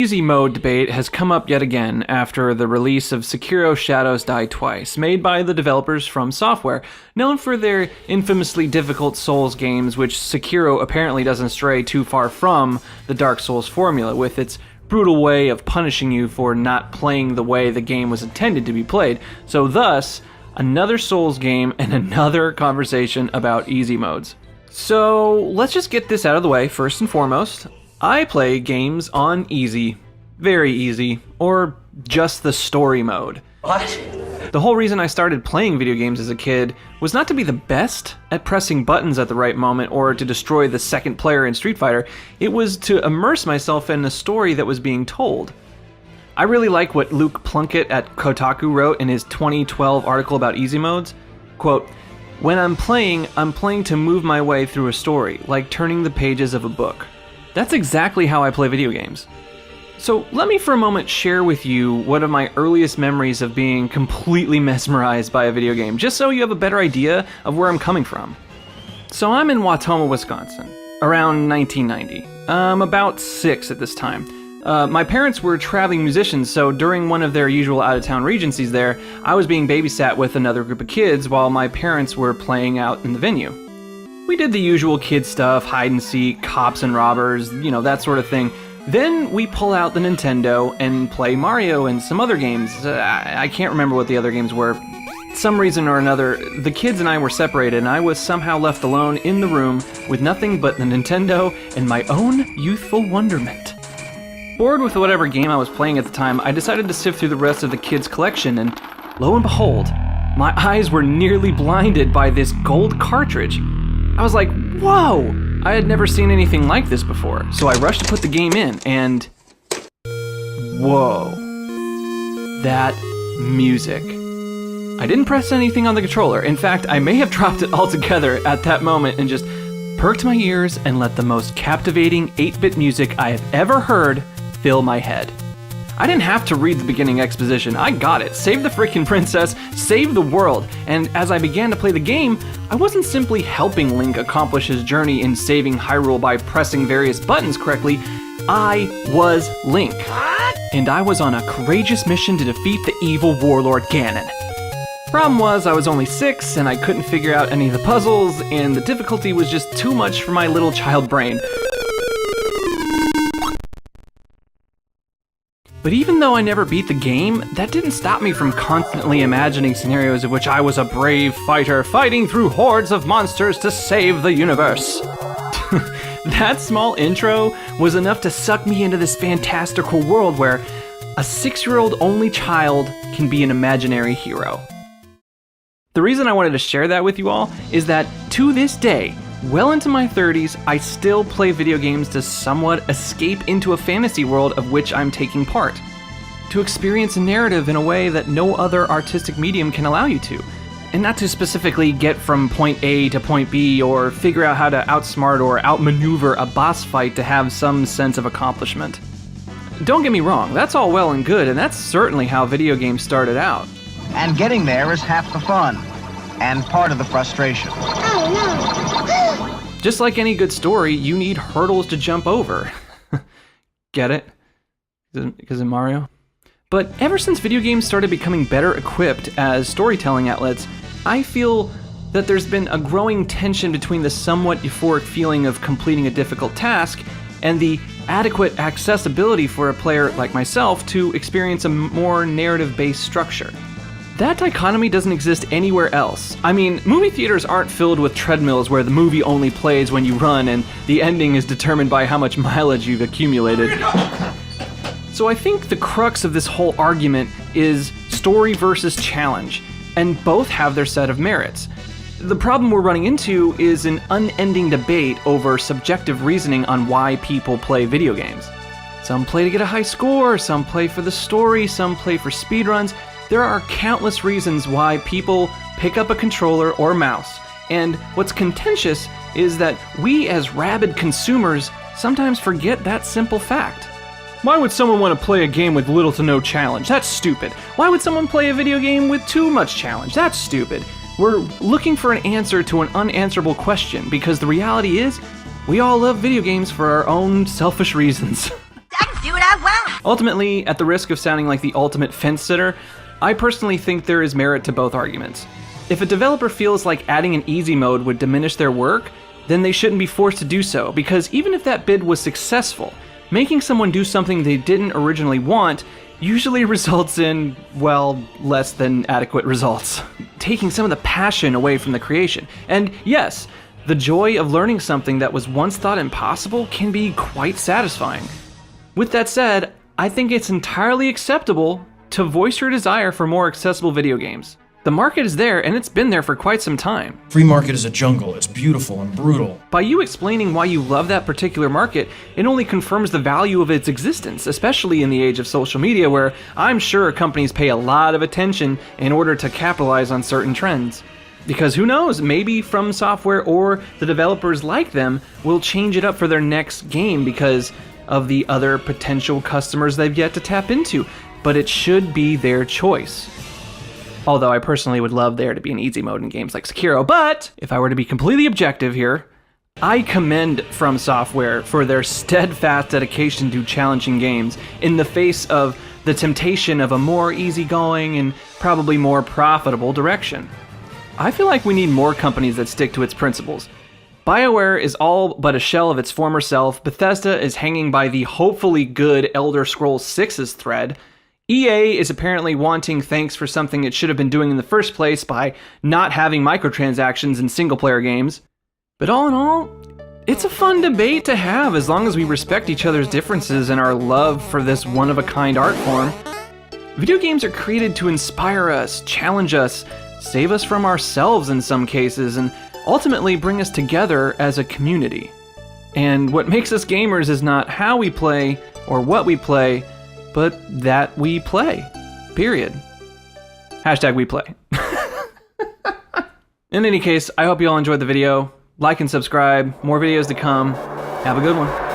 Easy mode debate has come up yet again after the release of Sekiro Shadows Die Twice, made by the developers From Software, known for their infamously difficult Souls games, which Sekiro apparently doesn't stray too far from the Dark Souls formula, with its brutal way of punishing you for not playing the way the game was intended to be played. So thus, another Souls game and another conversation about easy modes. So let's just get this out of the way first and foremost. I play games on easy, very easy, or just the story mode. What? The whole reason I started playing video games as a kid was not to be the best at pressing buttons at the right moment or to destroy the second player in Street Fighter. It was to immerse myself in the story that was being told. I really like what Luke Plunkett at Kotaku wrote in his 2012 article about easy modes. Quote, "When I'm playing to move my way through a story, like turning the pages of a book." That's exactly how I play video games. So let me for a moment share with you one of my earliest memories of being completely mesmerized by a video game, just so you have a better idea of where I'm coming from. So I'm in Wautoma, Wisconsin, around 1990. I'm about 6 at this time. My parents were traveling musicians, so during one of their usual out-of-town regencies there, I was being babysat with another group of kids while my parents were playing out in the venue. We did the usual kid stuff, hide and seek, cops and robbers, that sort of thing. Then we pull out the Nintendo and play Mario and some other games. I can't remember what the other games were. Some reason or another, the kids and I were separated and I was somehow left alone in the room with nothing but the Nintendo and my own youthful wonderment. Bored with whatever game I was playing at the time, I decided to sift through the rest of the kids' collection, and lo and behold, my eyes were nearly blinded by this gold cartridge. I was like, whoa! I had never seen anything like this before, so I rushed to put the game in, and whoa. That music. I didn't press anything on the controller. In fact, I may have dropped it altogether at that moment and just perked my ears and let the most captivating 8-bit music I have ever heard fill my head. I didn't have to read the beginning exposition. I got it. Save the freaking princess, save the world. And as I began to play the game, I wasn't simply helping Link accomplish his journey in saving Hyrule by pressing various buttons correctly. I was Link. And I was on a courageous mission to defeat the evil warlord Ganon. Problem was, I was only 6 and I couldn't figure out any of the puzzles, and the difficulty was just too much for my little child brain. But even though I never beat the game, that didn't stop me from constantly imagining scenarios in which I was a brave fighter fighting through hordes of monsters to save the universe. That small intro was enough to suck me into this fantastical world where a 6-year-old only child can be an imaginary hero. The reason I wanted to share that with you all is that to this day, well into my 30s, I still play video games to somewhat escape into a fantasy world of which I'm taking part. To experience a narrative in a way that no other artistic medium can allow you to. And not to specifically get from point A to point B or figure out how to outsmart or outmaneuver a boss fight to have some sense of accomplishment. Don't get me wrong, that's all well and good, and that's certainly how video games started out. And getting there is half the fun, and part of the frustration. Just like any good story, you need hurdles to jump over. Get it? Because of Mario? But ever since video games started becoming better equipped as storytelling outlets, I feel that there's been a growing tension between the somewhat euphoric feeling of completing a difficult task and the adequate accessibility for a player like myself to experience a more narrative-based structure. That dichotomy doesn't exist anywhere else. I mean, movie theaters aren't filled with treadmills where the movie only plays when you run and the ending is determined by how much mileage you've accumulated. So I think the crux of this whole argument is story versus challenge, and both have their set of merits. The problem we're running into is an unending debate over subjective reasoning on why people play video games. Some play to get a high score, some play for the story, some play for speedruns. There are countless reasons why people pick up a controller or mouse, and what's contentious is that we as rabid consumers sometimes forget that simple fact. Why would someone want to play a game with little to no challenge? That's stupid. Why would someone play a video game with too much challenge? That's stupid. We're looking for an answer to an unanswerable question because the reality is, we all love video games for our own selfish reasons. I can do what I want. Ultimately, at the risk of sounding like the ultimate fence-sitter, I personally think there is merit to both arguments. If a developer feels like adding an easy mode would diminish their work, then they shouldn't be forced to do so, because even if that bid was successful, making someone do something they didn't originally want usually results in, well, less than adequate results, taking some of the passion away from the creation. And yes, the joy of learning something that was once thought impossible can be quite satisfying. With that said, I think it's entirely acceptable to voice your desire for more accessible video games. The market is there, and it's been there for quite some time. Free market is a jungle. It's beautiful and brutal. By you explaining why you love that particular market, it only confirms the value of its existence, especially in the age of social media, where I'm sure companies pay a lot of attention in order to capitalize on certain trends. Because who knows, maybe From Software or the developers like them will change it up for their next game because of the other potential customers they've yet to tap into. But it should be their choice. Although I personally would love there to be an easy mode in games like Sekiro, but if I were to be completely objective here, I commend From Software for their steadfast dedication to challenging games in the face of the temptation of a more easygoing and probably more profitable direction. I feel like we need more companies that stick to its principles. BioWare is all but a shell of its former self, Bethesda is hanging by the hopefully good Elder Scrolls 6's thread, EA is apparently wanting thanks for something it should have been doing in the first place by not having microtransactions in single-player games. But all in all, it's a fun debate to have as long as we respect each other's differences and our love for this one-of-a-kind art form. Video games are created to inspire us, challenge us, save us from ourselves in some cases, and ultimately bring us together as a community. And what makes us gamers is not how we play or what we play, but that we play. Period. Hashtag we play. In any case, I hope you all enjoyed the video. Like and subscribe. More videos to come. Have a good one.